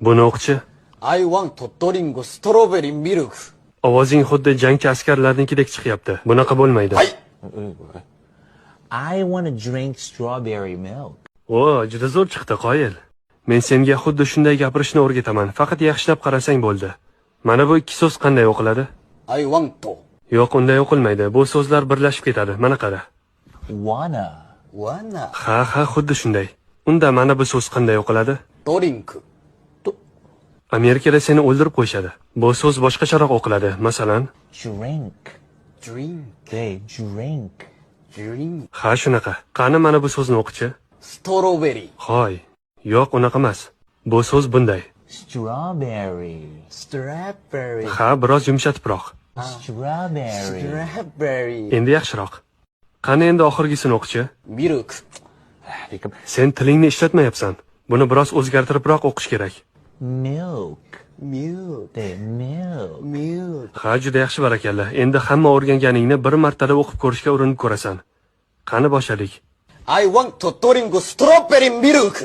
Buni o'qchi. I want to drink strawberry milk. Ovozing xuddi jangchi askarlarnikidek chiqyapti. Bunaqa bo'lmaydi. Hay. I want to drink strawberry milk. O, juda zo'r chiqdi, qoyil. Men senga xuddi shunday gapirishni o'rgataman. Faqat yaxshilab qarasang bo'ldi. Mana bu ikki so'z qanday o'qiladi? I want to. Yo'q, unday o'qilmaydi. Bu so'zlar birlashib ketadi. Mana qara. Wanna. Ha, xuddi shunday. Unda mana bu so'z qanday o'qiladi? Drink. Amerikada seni o'ldirib qo'yishadi. Bu so'z boshqacharoq o'qiladi. Masalan, Drink. Drink. ha, shunaqa. Qani mana bu so'zni o'qichi? Strawberry. Hoy, yo'q, unaqa emas. Bu so'z bunday. Strawberry. Ha, biroz yumshatibroq. Strawberry. Endi yaxshiroq. Qani endi oxirgisini o'qichi? Milk. Sen tilingni ishlatmayapsan. Buni biroz o'zgartiribroq o'qish kerak. Milk. Ha, juda yaxshi, barakalla. Endi hamma o'rganganingni bir martada o'qib ko'rishga urinib ko'rasan. Qani boshladik. I want to drink strawberry milk.